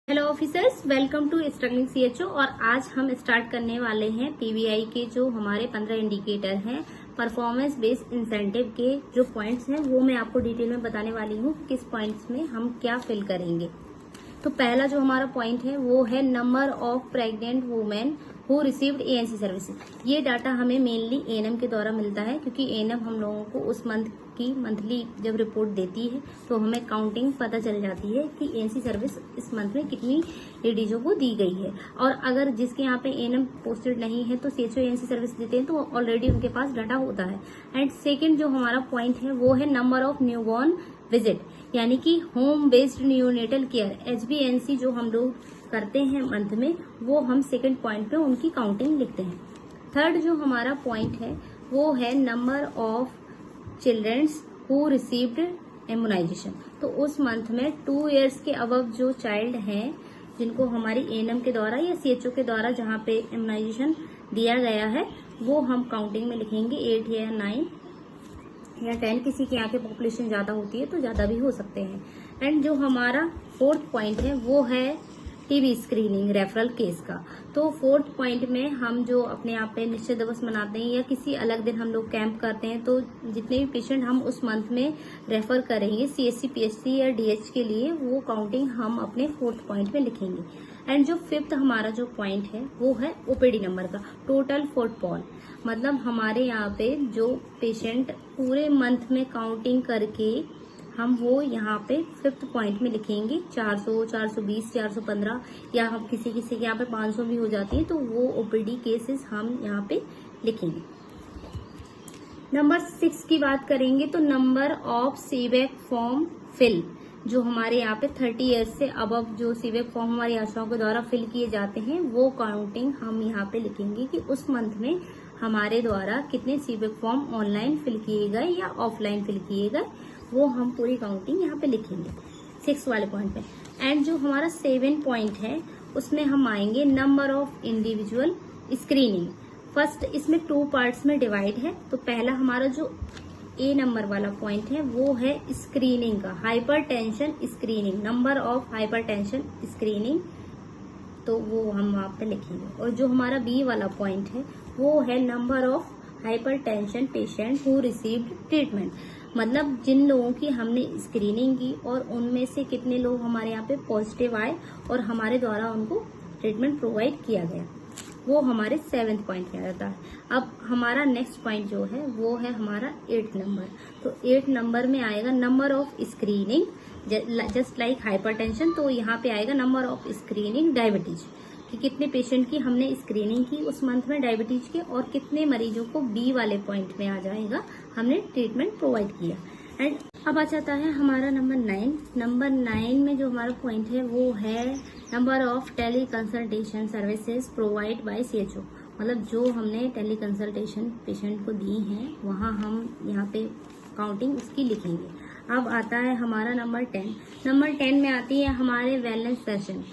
Hello officers, welcome to struggling CHO. और आज हम स्टार्ट करने वाले हैं पीवीआई के जो हमारे 15 इंडिकेटर हैं, परफॉर्मेंस बेस्ड इंसेंटिव के जो पॉइंट्स हैं वो मैं आपको डिटेल में बताने वाली हूँ किस पॉइंट्स में हम क्या फिल करेंगे। तो पहला जो हमारा पॉइंट है वो है number of pregnant women who received ANC services. ये डाटा हमें मेनली एएनएम के द्वारा मिलता है, क्योंकि एएनएम हम लोगों को उस मंथ की मंथली जब रिपोर्ट देती है तो हमें काउंटिंग पता चल जाती है कि एएनसी सर्विस इस मंथ में कितनी लेडीजों को दी गई है। और अगर जिसके यहाँ पे एएनएम पोस्टेड नहीं है तो सीएचओ एएनसी सर्विस देते हैं तो ऑलरेडी उनके पास डाटा होता है। एंड सेकेंड जो हमारा पॉइंट है वो है नंबर ऑफ न्यूबॉर्न विजिट, यानी कि होम बेस्ड न्यूनेटल केयर एचबीएनसी जो हम लोग करते हैं मंथ में, वो हम सेकंड पॉइंट पे उनकी काउंटिंग लिखते हैं। थर्ड जो हमारा पॉइंट है वो है number of childrens who received immunisation. तो उस मंथ में 2 इयर्स के अबव जो चाइल्ड हैं जिनको हमारी एएनएम के द्वारा या सीएचओ के द्वारा जहाँ पे इम्यूनाइजेशन दिया गया है वो हम काउंटिंग में लिखेंगे। 8 या 9 या 10, किसी के यहाँ के पॉपुलेशन ज्यादा होती है तो ज्यादा भी हो सकते हैं। एंड जो हमारा फोर्थ पॉइंट है वो है टीबी स्क्रीनिंग रेफरल केस का। तो फोर्थ पॉइंट में हम जो अपने यहाँ पे निश्चय दिवस मनाते हैं या किसी अलग दिन हम लोग कैंप करते हैं तो जितने भी पेशेंट हम उस मंथ में रेफर करेंगे सीएससी पीएचसी या डीएच के लिए, वो काउंटिंग हम अपने फोर्थ पॉइंट में लिखेंगे। एंड जो फिफ्थ हमारा जो पॉइंट है वो है ओपीडी नंबर का, टोटल फुटफॉल। मतलब हमारे यहाँ पे जो पेशेंट पूरे मंथ में काउंटिंग करके हम वो यहाँ पे फिफ्थ पॉइंट में लिखेंगे। 400, 420, 415 या हम किसी के यहाँ पे 500 भी हो जाती है तो वो ओपीडी केसेस हम यहाँ पे लिखेंगे। नंबर 6 की बात करेंगे तो number of CBAC form fill, जो हमारे यहाँ पे 30 इयर्स से अबव जो सीबैक फॉर्म हमारी आशाओं के द्वारा फिल किए जाते हैं वो काउंटिंग हम यहाँ पे लिखेंगे कि उस मंथ में हमारे द्वारा कितने सीबैक फॉर्म ऑनलाइन फिल किए गए या ऑफलाइन फिल किए गए, वो हम पूरी काउंटिंग यहाँ पे लिखेंगे 6 वाले पॉइंट पे। एंड जो हमारा 7 पॉइंट है उसमें हम आएंगे number of individual screening. First इसमें 2 पार्ट्स में डिवाइड है। तो पहला हमारा जो ए नंबर वाला पॉइंट है वो है स्क्रीनिंग का, hypertension screening, number of hypertension screening, तो वो हम वहां पे लिखेंगे। और जो हमारा बी वाला पॉइंट है वो है number of hypertension patient who received treatment. मतलब जिन लोगों की हमने स्क्रीनिंग की और उनमें से कितने लोग हमारे यहाँ पे पॉजिटिव आए और हमारे द्वारा उनको ट्रीटमेंट प्रोवाइड किया गया, वो हमारे 7th पॉइंट में आता है। अब हमारा नेक्स्ट पॉइंट जो है वो है हमारा 8th नंबर। तो 8 नंबर में आएगा number of screening just like hypertension, तो यहाँ पे आएगा नंबर ऑफ स्क्रीनिंग डायबिटीज, कि कितने पेशेंट की हमने स्क्रीनिंग की उस मंथ में डायबिटीज के और कितने मरीजों को बी वाले पॉइंट में आ जाएगा हमने ट्रीटमेंट प्रोवाइड किया। एंड अब आ जाता है हमारा नंबर 9। नंबर 9 में जो हमारा पॉइंट है वो है number of teleconsultation services provide by CHO. मतलब जो हमने टेली कंसल्टेशन पेशेंट को दी है वहाँ हम यहाँ पे काउंटिंग उसकी लिखेंगे। अब आता है हमारा नंबर 10। नंबर 10 में आती है हमारे wellness session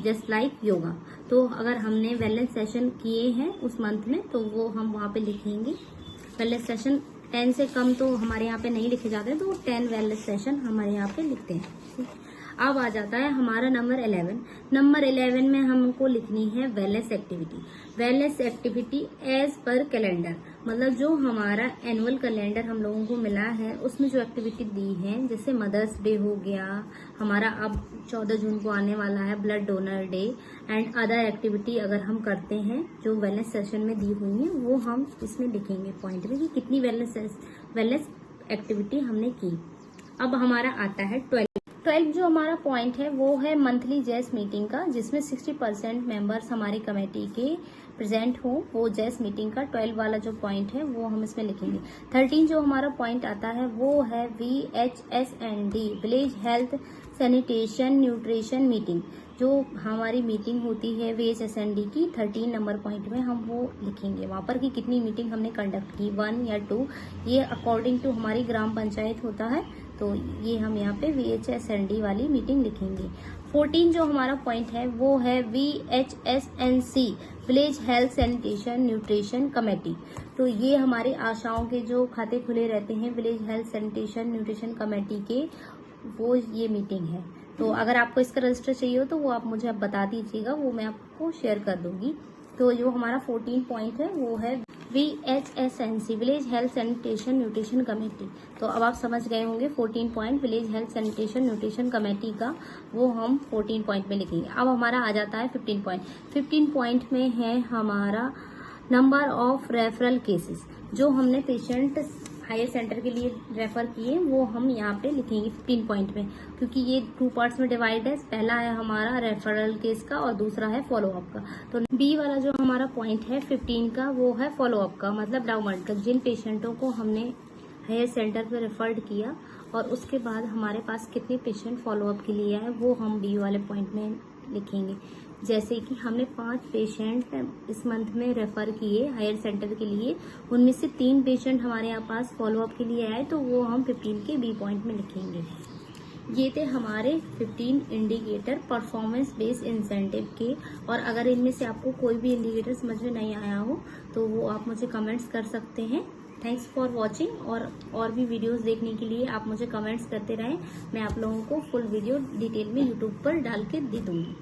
just like yoga. तो अगर हमने वेलनेस सेशन किए हैं उस मंथ में तो वो हम वहाँ पे लिखेंगे। वेलनेस सेशन 10 से कम तो हमारे यहाँ पे नहीं लिखे जाते, तो 10 वेलनेस सेशन हमारे यहाँ पे लिखते हैं। अब आ जाता है हमारा नंबर 11। नंबर 11 में हमको लिखनी है wellness activity. Wellness activity as per calendar, मतलब जो हमारा एनुअल कैलेंडर हम लोगों को मिला है उसमें जो एक्टिविटी दी है, जैसे मदर्स डे हो गया हमारा, अब 14 जून को आने वाला है blood donor day, and other activity अगर हम करते हैं जो वेलनेस सेशन में दी हुई है वो हम इसमें लिखेंगे पॉइंट में कि कितनी वेलनेस एक्टिविटी हमने की। अब हमारा आता है 12 जो हमारा पॉइंट है वो है मंथली जैस मीटिंग का, जिसमें 60% मेंबर्स हमारी कमेटी के प्रेजेंट हो, वो जैस मीटिंग का 12 वाला जो पॉइंट है वो हम इसमें लिखेंगे। 13 जो हमारा पॉइंट आता है वो है VHSND village health sanitation nutrition meeting. जो हमारी मीटिंग होती है VHSND की 13 नंबर पॉइंट में हम वो लिखेंगे वहाँ पर कि कितनी मीटिंग हमने कंडक्ट की, 1 या 2, ये अकॉर्डिंग टू हमारी ग्राम पंचायत होता है, तो ये हम यहाँ पे VHSND वाली मीटिंग लिखेंगे। 14 जो हमारा पॉइंट है वो है VHSNC village health sanitation nutrition committee. तो ये हमारे आशाओं के जो खाते खुले रहते हैं village health sanitation nutrition committee के, वो ये मीटिंग है। तो अगर आपको इसका रजिस्टर चाहिए हो तो वो आप मुझे अब बता दीजिएगा, वो मैं आपको शेयर कर दूंगी। तो जो हमारा 14 पॉइंट है वो है VHSNC, village health sanitation nutrition committee. तो अब आप समझ गए होंगे 14 point village health sanitation nutrition committee का, वो हम 14 पॉइंट में लिखेंगे। अब हमारा आ जाता है 15 पॉइंट। 15 पॉइंट में है हमारा नंबर ऑफ रेफरल केसेस, जो हमने पेशेंट हायर सेंटर के लिए रेफर किए वो हम यहाँ पे लिखेंगे 15 पॉइंट में, क्योंकि ये 2 पार्ट्स में डिवाइड है। पहला है हमारा रेफरल केस का और दूसरा है फॉलोअप का। तो बी वाला जो हमारा पॉइंट है 15 का वो है फॉलोअप का, मतलब डाउनवर्ड का। जिन पेशेंटों को हमने हायर सेंटर पे रेफर्ड किया और उसके बाद हमारे पास कितने पेशेंट फॉलोअप के लिए आए वो हम बी वाले पॉइंट में लिखेंगे। जैसे कि हमने 5 पेशेंट इस मंथ में रेफर किए हायर सेंटर के लिए, उनमें से 3 पेशेंट हमारे यहाँ पास फॉलोअप के लिए आए, तो वो हम 15 के बी पॉइंट में लिखेंगे। ये थे हमारे 15 इंडिकेटर परफॉर्मेंस बेस्ड इंसेंटिव के। और अगर इनमें से आपको कोई भी इंडिकेटर समझ में नहीं आया हो तो वो आप मुझे कमेंट्स कर सकते हैं। Thanks for watching. और भी वीडियोस देखने के लिए आप मुझे कमेंट्स करते रहें, मैं आप लोगों को फुल वीडियो डिटेल में यूट्यूब पर डाल के दे दूंगी।